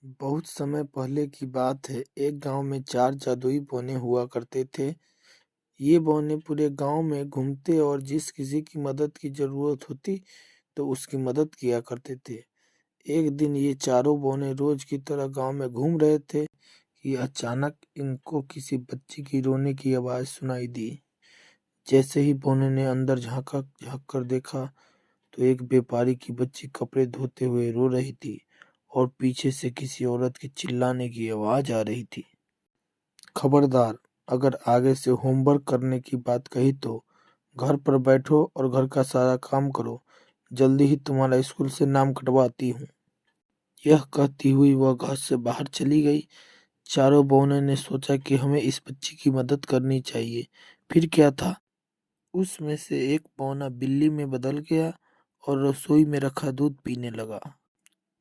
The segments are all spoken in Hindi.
बहुत समय पहले की बात है। एक गांव में 4 जादुई बौने हुआ करते थे। ये बौने पूरे गांव में घूमते और जिस किसी की मदद की जरूरत होती तो उसकी मदद किया करते थे। एक दिन ये चारों बौने रोज की तरह गांव में घूम रहे थे कि अचानक इनको किसी बच्ची की रोने की आवाज सुनाई दी। जैसे ही बौने ने अंदर झांक कर देखा तो एक व्यापारी की बच्ची कपड़े धोते हुए रो रही थी और पीछे से किसी औरत के चिल्लाने की आवाज आ रही थी। खबरदार, अगर आगे से होमवर्क करने की बात कही तो घर पर बैठो और घर का सारा काम करो। जल्दी ही तुम्हारा स्कूल से नाम कटवाती हूँ। यह कहती हुई वह घर से बाहर चली गई। चारों बहनों ने सोचा कि हमें इस बच्ची की मदद करनी चाहिए। फिर क्या था, उसमें से एक बौना बिल्ली में बदल गया और रसोई में रखा दूध पीने लगा।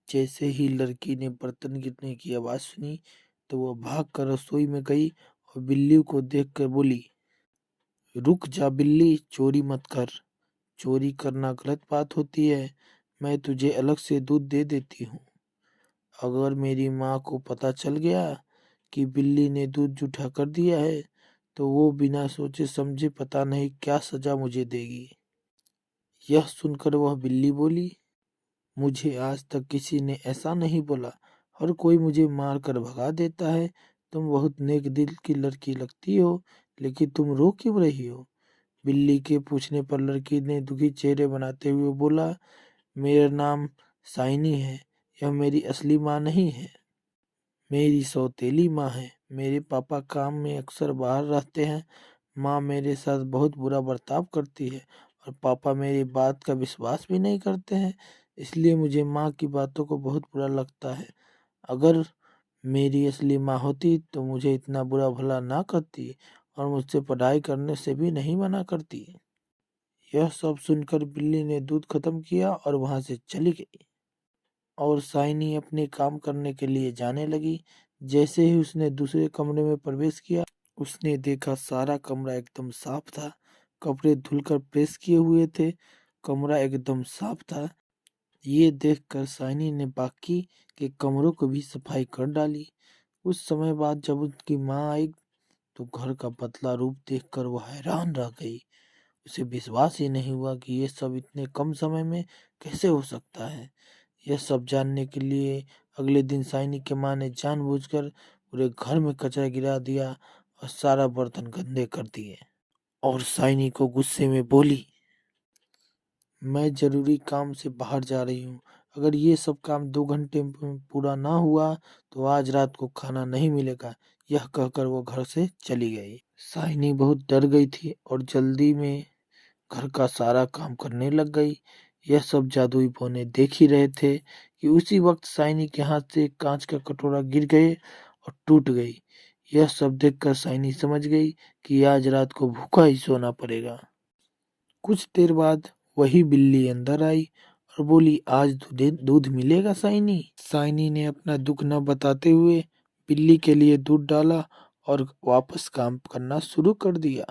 जैसे ही लड़की ने बर्तन गिरने की आवाज सुनी तो वह भागकर रसोई में गई और बिल्ली को देखकर बोली, रुक जा बिल्ली, चोरी मत कर। चोरी करना गलत बात होती है। मैं तुझे अलग से दूध दे देती हूँ। अगर मेरी माँ को पता चल गया कि बिल्ली ने दूध जूठा कर दिया है तो वो बिना सोचे समझे पता नहीं क्या सजा मुझे देगी। यह सुनकर वह बिल्ली बोली, मुझे आज तक किसी ने ऐसा नहीं बोला। हर कोई मुझे मार कर भगा देता है। तुम बहुत नेक दिल की लड़की लगती हो, लेकिन तुम रो क्यों रही हो? बिल्ली के पूछने पर लड़की ने दुखी चेहरे बनाते हुए बोला, मेरा नाम साइनी है। यह मेरी असली माँ नहीं है, मेरी सौतेली माँ है। मेरे पापा काम में अक्सर बाहर रहते हैं। माँ मेरे साथ बहुत बुरा बर्ताव करती है और पापा मेरी बात का विश्वास भी नहीं करते हैं। इसलिए मुझे माँ की बातों को बहुत बुरा लगता है। अगर मेरी असली माँ होती तो मुझे इतना बुरा भला ना करती और मुझसे पढ़ाई करने से भी नहीं मना करती। यह सब सुनकर बिल्ली ने दूध खत्म किया और वहां से चली गई और साइनी अपने काम करने के लिए जाने लगी। जैसे ही उसने दूसरे कमरे में प्रवेश किया, उसने देखा सारा कमरा एकदम साफ था। कपड़े धुलकर प्रेस किए हुए थे। कमरा एकदम साफ था। ये देखकर साइनी ने बाकी के कमरों को भी सफाई कर डाली। कुछ समय बाद जब उसकी माँ आई तो घर का बदला रूप देखकर वह हैरान रह गई। उसे विश्वास ही नहीं हुआ कि ये सब इतने कम समय में कैसे हो सकता है। यह सब जानने के लिए अगले दिन साइनी की माँ ने जानबूझकर पूरे घर में कचरा गिरा दिया और सारा बर्तन गंदे कर दिए और साइनी को गुस्से में बोली, मैं जरूरी काम से बाहर जा रही हूँ। अगर ये सब काम 2 घंटे में पूरा ना हुआ तो आज रात को खाना नहीं मिलेगा। यह कहकर वो घर से चली गई। साइनी बहुत डर गई थी और जल्दी में घर का सारा काम करने लग गई। यह सब जादुई पौने देख ही रहे थे कि उसी वक्त साइनी के हाथ से एक कांच का कटोरा गिर गए और टूट गई। यह सब देखकर साइनी समझ गई कि आज रात को भूखा ही सोना पड़ेगा। कुछ देर बाद वही बिल्ली अंदर आई और बोली, आज दूध मिलेगा साइनी। साइनी ने अपना दुख न बताते हुए बिल्ली के लिए दूध डाला और वापस काम करना शुरू कर दिया।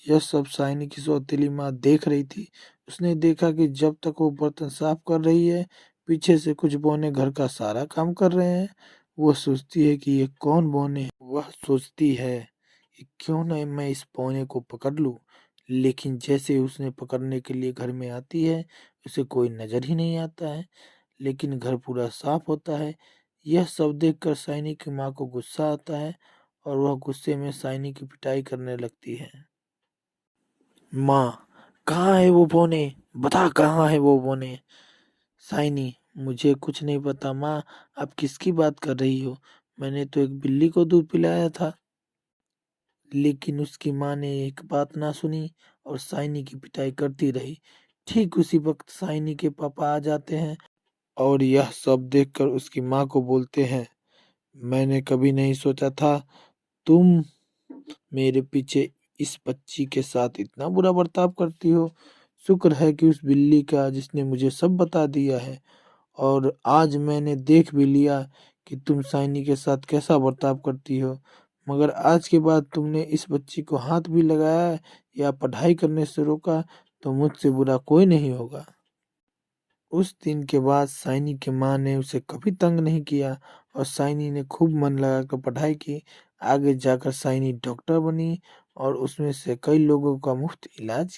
यह सब साइनी की सौतेली माँ देख रही थी। उसने देखा कि जब तक वो बर्तन साफ कर रही है, पीछे से कुछ बौने घर का सारा काम कर रहे हैं। वह सोचती है कि ये कौन बौने हैं। वह सोचती है कि क्यों न मैं इस बौने को पकड़ लूं। लेकिन जैसे ही उसने पकड़ने के लिए घर में आती है, उसे कोई नजर ही नहीं आता है। लेकिन घर पूरा साफ होता है। यह सब देखकर साइनी की माँ को गुस्सा आता है और वह गुस्से में साइनी की पिटाई करने लगती है। माँ, कहाँ है वो बौने? बता, कहाँ है वो बौने? साइनी, मुझे कुछ नहीं पता माँ। आप किसकी बात कर रही हो? मैंने तो एक बिल्ली को दूध पिलाया था। लेकिन उसकी माँ ने एक बात ना सुनी और साइनी की पिटाई करती रही। ठीक उसी वक्त साइनी के पापा आ जाते हैं और यह सब देखकर उसकी माँ को बोलते हैं, मैंने कभी नहीं सोचा था तुम मेरे पीछे इस बच्ची के साथ इतना बुरा बर्ताव करती हो। शुक्र है कि उस बिल्ली का जिसने मुझे सब बता दिया है और आज मैंने देख भी लिया कि तुम साइनी के साथ कैसा बर्ताव करती हो। मगर आज के बाद तुमने इस बच्ची को हाथ भी लगाया या पढ़ाई करने से रोका तो मुझसे बुरा कोई नहीं होगा। उस दिन के बाद शाइनी की माँ ने उसे कभी तंग नहीं किया और शाइनी ने खूब मन लगाकर पढ़ाई की। आगे जाकर शाइनी डॉक्टर बनी और उसमें से कई लोगों का मुफ्त इलाज